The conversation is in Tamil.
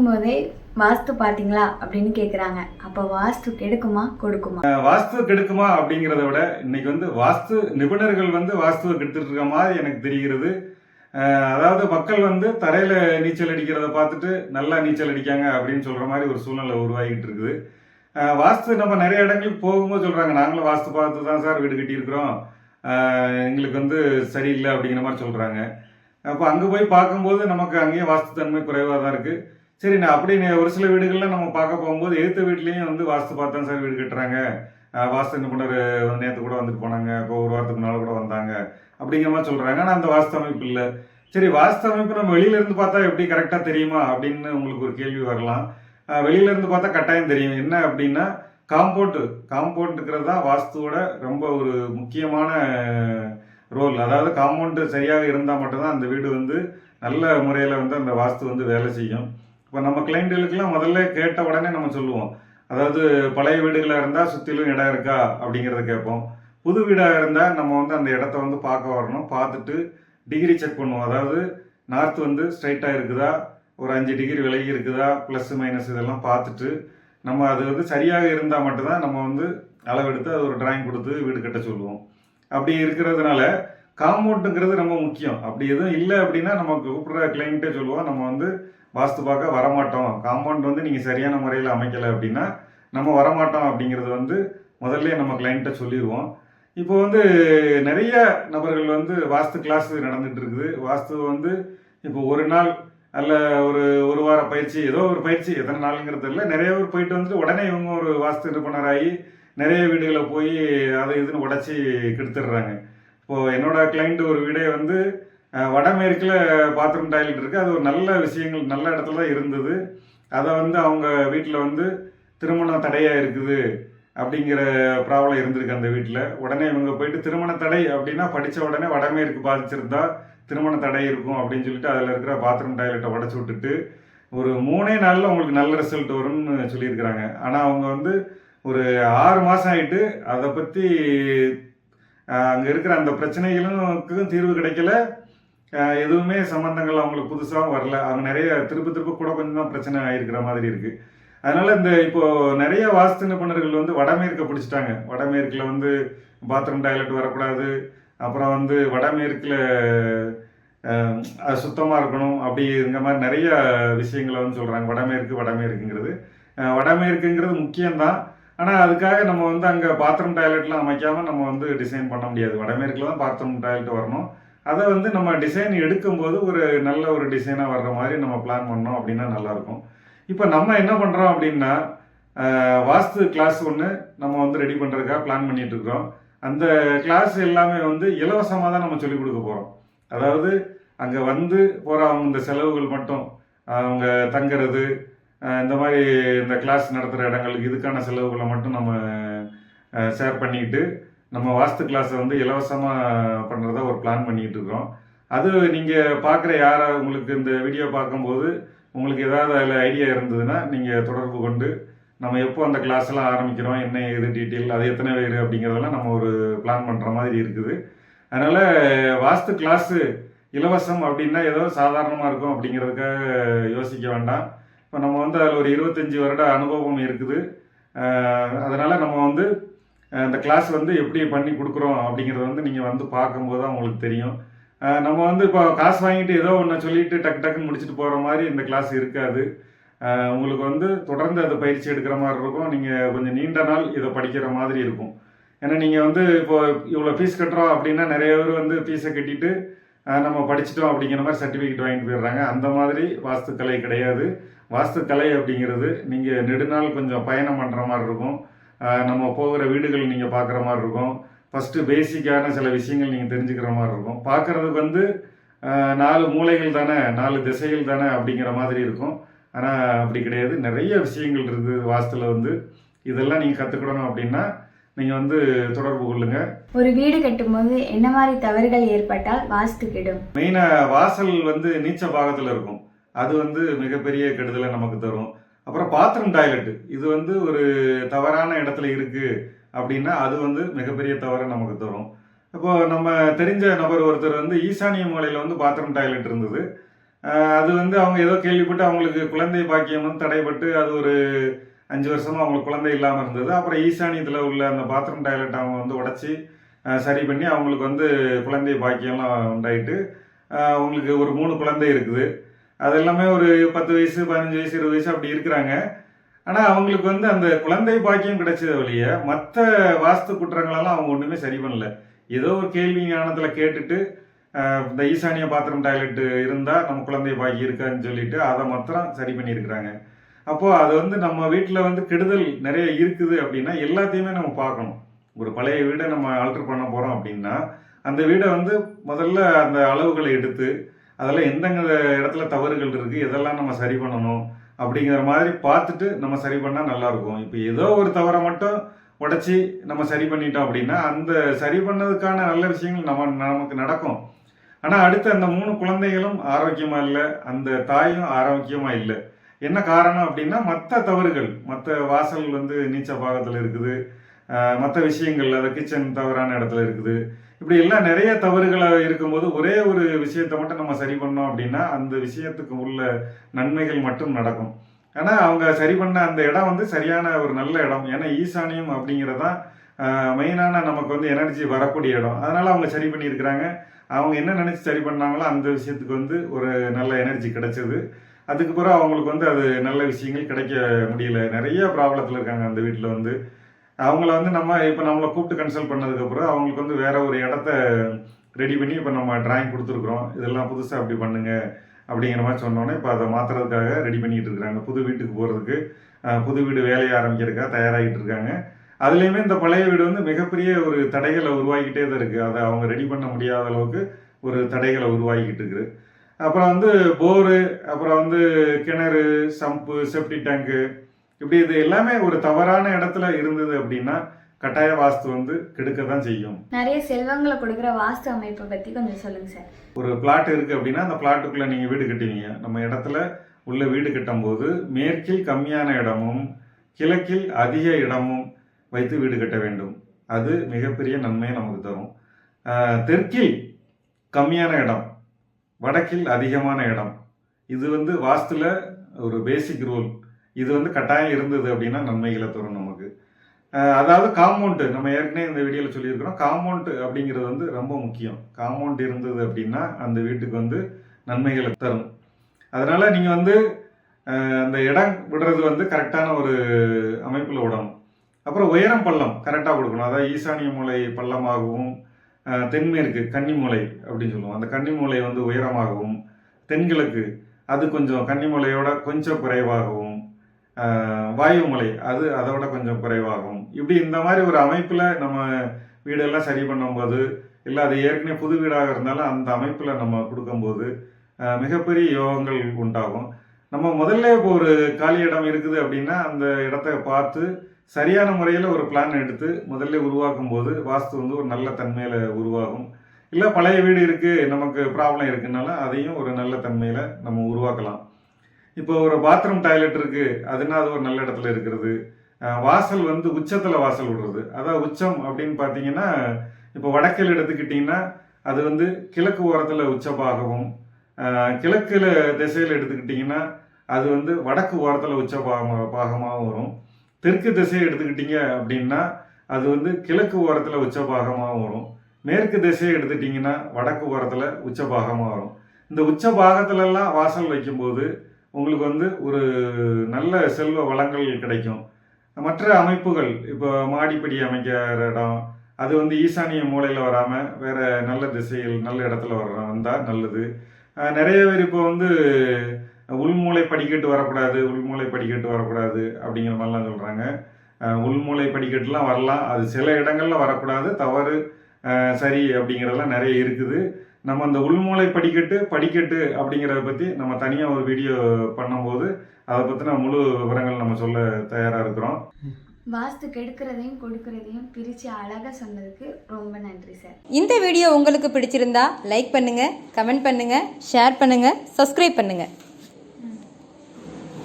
கேட்கும்போதே வாஸ்து பார்த்தீங்களா அப்படின்னு கேட்குறாங்க. அப்போ வாஸ்து கெடுக்குமா கொடுக்குமா? வாஸ்து கெடுக்குமா அப்படிங்கிறத விட இன்னைக்கு வாஸ்து நிபுணர்கள் வாஸ்துவை கெடுத்துட்டு இருக்க மாதிரி எனக்கு தெரிகிறது. அதாவது மக்கள் தரையில நீச்சல் அடிக்கிறத பார்த்துட்டு நல்லா நீச்சல் அடிக்காங்க அப்படின்னு சொல்ற மாதிரி ஒரு சூழ்நிலை உருவாகிட்டு இருக்குது. வாஸ்து நம்ம நிறைய இடங்களுக்கு போகும்போது சொல்றாங்க, நாங்களும் வாஸ்து பார்த்து தான் சார் வீடு கட்டியிருக்கிறோம், எங்களுக்கு சரியில்லை அப்படிங்கிற மாதிரி சொல்றாங்க. அப்போ அங்கே போய் பார்க்கும்போது நமக்கு அங்கேயும் வாஸ்து தன்மை குறைவாக தான் இருக்குது. சரி, நான் அப்படின்னு ஒரு சில வீடுகளில் நம்ம பார்க்க போகும்போது எழுத்த வீட்லேயும் வாஸ்து பார்த்தா சார் வீடு கட்டுறாங்க, வாஸ்து நிபுணர் நேற்று கூட வந்துட்டு போனாங்க, இப்போ ஒரு வாரத்துக்கு முன்னால் கூட வந்தாங்க அப்படிங்கிற மாதிரி சொல்கிறாங்க. ஆனால் அந்த வாஸ்து அமைப்பு இல்லை. சரி, வாஸ்து அமைப்பு நம்ம வெளியிலேருந்து பார்த்தா எப்படி கரெக்டாக தெரியுமா அப்படின்னு உங்களுக்கு ஒரு கேள்வி வரலாம். வெளியிலேருந்து பார்த்தா கட்டாயம் தெரியும். என்ன அப்படின்னா காம்பவுண்டுங்கிறது தான் வாஸ்துவோட ரொம்ப ஒரு முக்கியமான ரோல். அதாவது காம்பவுண்டு சரியாக இருந்தால் மட்டும்தான் அந்த வீடு நல்ல முறையில் அந்த வாஸ்து வேலை செய்யும். இப்போ நம்ம கிளைண்ட்டுகளுக்கெல்லாம் முதல்ல கேட்ட உடனே நம்ம சொல்லுவோம், அதாவது பழைய வீடுகளாக இருந்தால் சுற்றிலும் இடம் இருக்கா அப்படிங்கிறத கேட்போம். புது வீடாக இருந்தால் நம்ம அந்த இடத்த பார்க்க வரணும். பார்த்துட்டு டிகிரி செக் பண்ணுவோம். அதாவது நார்த் ஸ்ட்ரைட்டாக இருக்குதா, ஒரு 5 டிகிரி விலகி இருக்குதா, ப்ளஸ் மைனஸ் இதெல்லாம் பார்த்துட்டு நம்ம அது சரியாக இருந்தால் மட்டும்தான் நம்ம அளவெடுத்து அது ஒரு டிராயிங் கொடுத்து வீடு கட்ட சொல்லுவோம். அப்படி இருக்கிறதுனால காம்பவுண்டுங்கிறது ரொம்ப முக்கியம். அப்படி எதுவும் இல்லை அப்படின்னா நம்ம கூப்பிடுற கிளைண்ட்டே சொல்லுவோம், நம்ம வாஸ்து பார்க்க வரமாட்டோம், காம்பவுண்ட் நீங்கள் சரியான முறையில் அமைக்கலை அப்படின்னா நம்ம வரமாட்டோம் அப்படிங்கிறது முதல்ல நம்ம கிளைண்ட்டை சொல்லிடுவோம். இப்போ நிறைய நபர்கள் வாஸ்து கிளாஸ் நடந்துட்டு இருக்குது. வாஸ்து இப்போ ஒரு நாள் அல்ல ஒரு வார பயிற்சி, ஏதோ ஒரு பயிற்சி, எத்தனை நாளுங்கிறது இல்லை, நிறைய பேர் போயிட்டு உடனே இவங்க ஒரு வாஸ்து நிபுணராகி நிறைய வீடுகளை போய் அதை இதுன்னு உடச்சி கெடுத்துடுறாங்க. இப்போது என்னோட கிளைண்ட் ஒரு வீடே வடமேற்கில் பாத்ரூம் டாய்லெட் இருக்குது. அது ஒரு நல்ல விஷயங்கள், நல்ல இடத்துல தான் இருந்தது. அதை அவங்க வீட்டில் திருமண தடையாக இருக்குது அப்படிங்கிற ப்ராப்ளம் இருந்திருக்கு அந்த வீட்டில். உடனே இவங்க போயிட்டு திருமண தடை அப்படின்னா படித்த உடனே வடமேற்கு பாதிச்சிருந்தா திருமண தடை இருக்கும் அப்படின்னு சொல்லிட்டு அதில் இருக்கிற பாத்ரூம் டாய்லெட்டை உடச்சி விட்டுட்டு ஒரு 3 நாளில் உங்களுக்கு நல்ல ரிசல்ட் வரும்னு சொல்லியிருக்கிறாங்க. ஆனால் அவங்க ஒரு 6 மாதம் ஆகிட்டு அதை பற்றி அங்கே இருக்கிற அந்த பிரச்சனைகளுக்கும் தீர்வு கிடைக்கல. எதுவுமே சம்பந்தங்கள் அவங்களுக்கு புதுசாகவும் வரல. அவங்க நிறைய திரும்ப கூட கொஞ்சம் தான் பிரச்சனை ஆகிருக்கிற மாதிரி இருக்குது. அதனால் இப்போது நிறைய வாஸ்து நிபுணர்கள் வடமேற்கை பிடிச்சிட்டாங்க. வடமேற்கில் பாத்ரூம் டாய்லெட் வரக்கூடாது, அப்புறம் வடமேற்கில் சுத்தமாக இருக்கணும் அப்படிங்கிற மாதிரி நிறைய விஷயங்களை சொல்கிறாங்க. வடமேற்குங்கிறது முக்கியம்தான். ஆனால் அதுக்காக நம்ம அங்கே பாத்ரூம் டாய்லெட்லாம் அமைக்காமல் நம்ம டிசைன் பண்ண முடியாது. வடமேற்கில் தான் பாத்ரூம் டாய்லெட் வரணும். அதை நம்ம டிசைன் எடுக்கும்போது ஒரு நல்ல ஒரு டிசைனாக வர்ற மாதிரி நம்ம பிளான் பண்ணோம் அப்படின்னா நல்லாயிருக்கும். இப்போ நம்ம என்ன பண்ணுறோம் அப்படின்னா, வாஸ்து கிளாஸ் ஒன்று நம்ம ரெடி பண்ணுறதுக்காக பிளான் பண்ணிட்டு இருக்கிறோம். அந்த கிளாஸ் எல்லாமே இலவசமாக தான் நம்ம சொல்லிக் கொடுக்க போகிறோம். அதாவது அங்கே போகிறவங்க இந்த செலவுகள் மட்டும், அவங்க தங்கிறது, இந்த மாதிரி இந்த கிளாஸ் நடத்துகிற இடங்களுக்கு இதுக்கான செலவுகளை மட்டும் நம்ம ஷேர் பண்ணிக்கிட்டு நம்ம வாஸ்து கிளாஸை இலவசமாக பண்ணுறதா ஒரு பிளான் பண்ணிக்கிட்டு இருக்கிறோம். அது நீங்கள் பார்க்குற உங்களுக்கு இந்த வீடியோ பார்க்கும்போது உங்களுக்கு ஏதாவது அதில் ஐடியா இருந்ததுன்னா நீங்கள் தொடர்பு கொண்டு நம்ம எப்போ அந்த கிளாஸ் எல்லாம் ஆரம்பிக்கிறோம், என்ன ஏது டீட்டெயில், அது எத்தனை பேர் அப்படிங்கிறதெல்லாம் நம்ம ஒரு பிளான் பண்ணுற மாதிரி இருக்குது. அதனால் வாஸ்து கிளாஸு இலவசம் அப்படின்னா ஏதோ சாதாரணமாக இருக்கும் அப்படிங்கிறதுக்காக யோசிக்க வேண்டாம். இப்போ நம்ம அதில் ஒரு 25 வருட அனுபவம் இருக்குது. அதனால் நம்ம இந்த கிளாஸ் எப்படி பண்ணி கொடுக்குறோம் அப்படிங்கிறத நீங்கள் பார்க்கும்போது தான் உங்களுக்கு தெரியும். நம்ம இப்போ காசு வாங்கிட்டு ஏதோ ஒன்று சொல்லிட்டு டக்குன்னு முடிச்சுட்டு போகிற மாதிரி இந்த கிளாஸ் இருக்காது. உங்களுக்கு தொடர்ந்து அதை பயிற்சி எடுக்கிற மாதிரி இருக்கும். நீங்கள் கொஞ்சம் நீண்ட நாள் இதை படிக்கிற மாதிரி இருக்கும். ஏன்னா நீங்கள் இப்போ இவ்வளோ ஃபீஸ் கட்டுறோம் அப்படின்னா நிறைய பேர் ஃபீஸை கட்டிட்டு நம்ம படிச்சிட்டோம் அப்படிங்கிற மாதிரி சர்டிஃபிகேட் வாங்கிட்டு போயிடுறாங்க. அந்த மாதிரி வாஸ்துக்கலை கிடையாது. வாஸ்துக்கலை அப்படிங்கிறது நீங்கள் நெடுநாள் கொஞ்சம் பயணம் பண்ணுற மாதிரி இருக்கும். நம்ம போகிற வீடுகள் நீங்கள் பார்க்குற மாதிரி இருக்கும். ஃபஸ்ட்டு பேசிக்கான சில விஷயங்கள் நீங்கள் தெரிஞ்சுக்கிற மாதிரி இருக்கும். பார்க்குறதுக்கு 4 மூலைகள் தானே, 4 திசைகள் தானே அப்படிங்கிற மாதிரி இருக்கும். ஆனால் அப்படி கிடையாது. நிறைய விஷயங்கள் இருக்குது வாஸ்துவில். இதெல்லாம் நீங்கள் கற்றுக்கிடணும் அப்படின்னா நீங்கள் தொடர்பு கொள்ளுங்க. ஒரு வீடு கட்டும்போது என்ன மாதிரி தவறுகள் ஏற்பட்டால் வாஸ்து கெடும்? மெயினாக வாசல் நீச்ச பாகத்தில் இருக்கும். அது மிகப்பெரிய கெடுதலை நமக்கு தரும். அப்புறம் பாத்ரூம் டாய்லெட்டு இது ஒரு தவறான இடத்துல இருக்குது அப்படின்னா அது மிகப்பெரிய தவறை நமக்கு தரும். இப்போது நம்ம தெரிஞ்ச நபர் ஒருத்தர் ஈசானிய மூலையில் பாத்ரூம் டாய்லெட் இருந்தது. அது வந்து அவங்க ஏதோ கேள்விப்பட்டு அவங்களுக்கு குழந்தை பாக்கியம் வந்து தடைப்பட்டு அது ஒரு 5 வருஷமா அவங்களுக்கு குழந்தை இல்லாமல் இருந்தது. அப்புறம் ஈசானியத்தில் உள்ள அந்த பாத்ரூம் டாய்லெட் அவங்க வந்து உடச்சி சரி பண்ணி அவங்களுக்கு வந்து குழந்தை பாக்கியம்லாம் உண்டாயிட்டு அவங்களுக்கு ஒரு 3 குழந்தை இருக்குது. அது எல்லாமே ஒரு 10 வயசு 15 வயசு 20 வயசு அப்படி இருக்கிறாங்க. ஆனால் அவங்களுக்கு வந்து அந்த குழந்தை பாக்கியம் கிடைச்சத வழிய மற்ற வாஸ்து குற்றங்களெல்லாம் அவங்க ஒன்றுமே சரி பண்ணல. ஏதோ ஒரு கேள்வி ஞானத்தில் கேட்டுட்டு இந்த ஈசானிய பாத்ரூம் டாய்லெட் இருந்தால் நம்ம குழந்தை பாக்கி இருக்கான்னு சொல்லிட்டு அதை மாத்திரம் சரி பண்ணியிருக்கிறாங்க. அப்போது அது வந்து நம்ம வீட்டில் வந்து கெடுதல் நிறைய இருக்குது அப்படின்னா எல்லாத்தையுமே நம்ம பார்க்கணும். ஒரு பழைய வீடை நம்ம ஆல்டர் பண்ண போகிறோம் அப்படின்னா அந்த வீடை வந்து முதல்ல அந்த அளவுகளை எடுத்து அதெல்லாம் எந்தெந்த இடத்துல தவறுகள் இருக்குது எதெல்லாம் நம்ம சரி பண்ணணும் அப்படிங்கிற மாதிரி பார்த்துட்டு நம்ம சரி பண்ணால் நல்லாயிருக்கும். இப்போ ஏதோ ஒரு தவறை மட்டும் உடச்சி நம்ம சரி பண்ணிட்டோம் அப்படின்னா அந்த சரி பண்ணதுக்கான நல்ல விஷயங்கள் நமக்கு நடக்கும். ஆனால் அடுத்து அந்த 3 குழந்தைகளும் ஆரோக்கியமாக இல்லை, அந்த தாயும் ஆரோக்கியமாக இல்லை. என்ன காரணம் அப்படின்னா மற்ற தவறுகள், மற்ற வாசல் வந்து நீச்ச பாகத்தில் இருக்குது, மற்ற விஷயங்கள் அது கிச்சன் தவறான இடத்துல இருக்குது, இப்படி எல்லாம் நிறைய தவறுகளாக இருக்கும்போது ஒரே ஒரு விஷயத்தை மட்டும் நம்ம சரி பண்ணோம் அப்படின்னா அந்த விஷயத்துக்கு உள்ள நன்மைகள் மட்டும் நடக்கும். ஆனால் அவங்க சரி பண்ண அந்த இடம் வந்து சரியான ஒரு நல்ல இடம். ஏன்னா ஈசானியம் அப்படிங்கிறதான் மெயினான நமக்கு வந்து எனர்ஜி வரக்கூடிய இடம். அதனால் அவங்க சரி பண்ணியிருக்கிறாங்க. அவங்க என்ன நினச்சி சரி பண்ணாங்களோ அந்த விஷயத்துக்கு வந்து ஒரு நல்ல எனர்ஜி கிடைச்சது. அதுக்கு பிறகு அவங்களுக்கு வந்து அது நல்ல விஷயங்கள் கிடைக்க முடியல. நிறைய ப்ராப்ளத்தில் இருக்காங்க அந்த வீட்டில் வந்து. அவங்கள வந்து இப்போ நம்மளை கூப்பிட்டு கன்சல்ட் பண்ணதுக்கப்புறம் அவங்களுக்கு வந்து வேற ஒரு இடத்த ரெடி பண்ணி இப்போ நம்ம டிராயிங் கொடுத்துருக்குறோம், இதெல்லாம் புதுசாக அப்படி பண்ணுங்க அப்படிங்கிற மாதிரி சொன்னோன்னே இப்போ அதை மாற்றுறதுக்காக ரெடி பண்ணிக்கிட்டு இருக்கிறாங்க. புது வீட்டுக்கு போகிறதுக்கு, புது வீடு வேலையை ஆரம்பிக்கிறதுக்காக தயாராகிட்டு இருக்காங்க. அதுலேயுமே இந்த பழைய வீடு வந்து மிகப்பெரிய ஒரு தடைகளை உருவாக்கிட்டே தான் இருக்குது. அதை அவங்க ரெடி பண்ண முடியாத அளவுக்கு ஒரு தடைகளை உருவாக்கிட்டு இருக்குது. அப்புறம் வந்து போரு, அப்புறம் வந்து கிணறு, சம்பு, செப்டி டேங்கு, இப்படி இது எல்லாமே ஒரு தவறான இடத்துல இருந்தது அப்படின்னா கட்டாய வாஸ்து வந்து கெடுக்க தான் செய்யும். நிறைய செல்வங்களை கொடுக்குற வாஸ்து அமைப்பை பற்றி கொஞ்சம் சொல்லுங்க சார். ஒரு பிளாட் இருக்கு அப்படின்னா அந்த பிளாட்டுக்குள்ள நீங்கள் வீடு கட்டுவீங்க. நம்ம இடத்துல உள்ள வீடு கட்டும்போது மேற்கில் கம்மியான இடமும் கிழக்கில் அதிக இடமும் வைத்து வீடு கட்ட வேண்டும். அது மிகப்பெரிய நன்மையை நமக்கு தரும். தெற்கில் கம்மியான இடம், வடக்கில் அதிகமான இடம், இது வந்து வாஸ்துல ஒரு பேசிக் ரூல். இது வந்து கட்டாயம் இருந்தது அப்படின்னா நன்மைகளை தரும் நமக்கு. அதாவது காம்பவுண்டு, நம்ம ஏற்கனவே இந்த வீடியோவில் சொல்லியிருக்கிறோம், காம்பவுண்டு அப்படிங்கிறது வந்து ரொம்ப முக்கியம். காம்பவுண்ட் இருந்தது அப்படின்னா அந்த வீட்டுக்கு வந்து நன்மைகளை தரும். அதனால நீங்கள் வந்து அந்த இடம் விடுறது வந்து கரெக்டான ஒரு அமைப்பில் விடணும். அப்புறம் உயரம் பள்ளம் கரெக்டாக கொடுக்கணும். அதாவது ஈசானிய மூலை பள்ளமாகவும் தென்மேற்கு கன்னி மூலை அப்படின்னு சொல்லுவோம், அந்த கன்னி மூலை வந்து உயரமாகவும், தென்கிழக்கு அது கொஞ்சம் கன்னி மூலையோட கொஞ்சம் குறைவாகவும், வாயு மலை அது அதோட கொஞ்சம் குறைவாகும். இப்படி இந்த மாதிரி ஒரு அமைப்பில் நம்ம வீடெல்லாம் சரி பண்ணும்போது, இல்லை அது ஏற்கனவே புது வீடாக இருந்தாலும் அந்த அமைப்பில் நம்ம கொடுக்கும்போது மிகப்பெரிய யோகங்கள் உண்டாகும். நம்ம முதல்ல இப்போ ஒரு காலி இடம் இருக்குது அப்படின்னா அந்த இடத்த பார்த்து சரியான முறையில் ஒரு பிளான் எடுத்து முதல்ல உருவாக்கும் போது வாஸ்து வந்து ஒரு நல்ல தன்மையில் உருவாகும். இல்லை பழைய வீடு இருக்குது, நமக்கு ப்ராப்ளம் இருக்குனாலும் அதையும் ஒரு நல்ல தன்மையில் நம்ம உருவாக்கலாம். இப்போ ஒரு பாத்ரூம் டாய்லெட் இருக்குது, அதுனா அது ஒரு நல்ல இடத்துல இருக்கிறது. வாசல் வந்து உச்சத்தில் வாசல் விடுறது, அதாவது உச்சம் அப்படின்னு பார்த்தீங்கன்னா இப்போ வடக்கில் எடுத்துக்கிட்டிங்கன்னா அது வந்து கிழக்கு ஓரத்தில் உச்சபாகவும், கிழக்கு திசையில் எடுத்துக்கிட்டிங்கன்னா அது வந்து வடக்கு ஓரத்தில் உச்ச பாகமாகவும் வரும். தெற்கு திசையை எடுத்துக்கிட்டிங்க அப்படின்னா அது வந்து கிழக்கு ஓரத்தில் உச்ச பாகமாகவும் வரும். மேற்கு திசையை எடுத்துக்கிட்டிங்கன்னா வடக்கு ஓரத்தில் உச்ச பாகமாக வரும். இந்த உச்ச பாகத்துலலாம் வாசல் வைக்கும்போது உங்களுக்கு வந்து ஒரு நல்ல செல்வ வளங்கள் கிடைக்கும். மற்ற அமைப்புகள் இப்போ மாடிப்படி அமைக்கிற இடம் அது வந்து ஈசானிய மூலையில் வராமல் வேற நல்ல திசையில் நல்ல இடத்துல வந்தால் நல்லது. நிறைய பேர் இப்போ வந்து உள்மூளை படிக்கட்டு வரக்கூடாது, உள்மூளை படிக்கட்டு வரக்கூடாது அப்படிங்கிற மாதிரிலாம் சொல்கிறாங்க. உள்மூளை படிக்கட்டுலாம் வரலாம், அது சில இடங்களில் வரக்கூடாது, தவறு சரி அப்படிங்கிறதெல்லாம் நிறைய இருக்குது. நம்ம அந்த உள்மூளை படிக்கட்டு அப்படிங்கிறத பற்றி நம்ம தனியாக ஒரு வீடியோ பண்ணும்போது அதை பற்றின முழு விவரங்கள் நம்ம சொல்ல தயாராக இருக்கிறோம். வாஸ்து கெடுக்கிறதையும் கொடுக்கறதையும் பிரித்து அழகாக சொன்னதுக்கு ரொம்ப நன்றி சார். இந்த வீடியோ உங்களுக்கு பிடிச்சிருந்தா லைக் பண்ணுங்கள், கமெண்ட் பண்ணுங்கள், ஷேர் பண்ணுங்கள், சப்ஸ்கிரைப் பண்ணுங்கள்.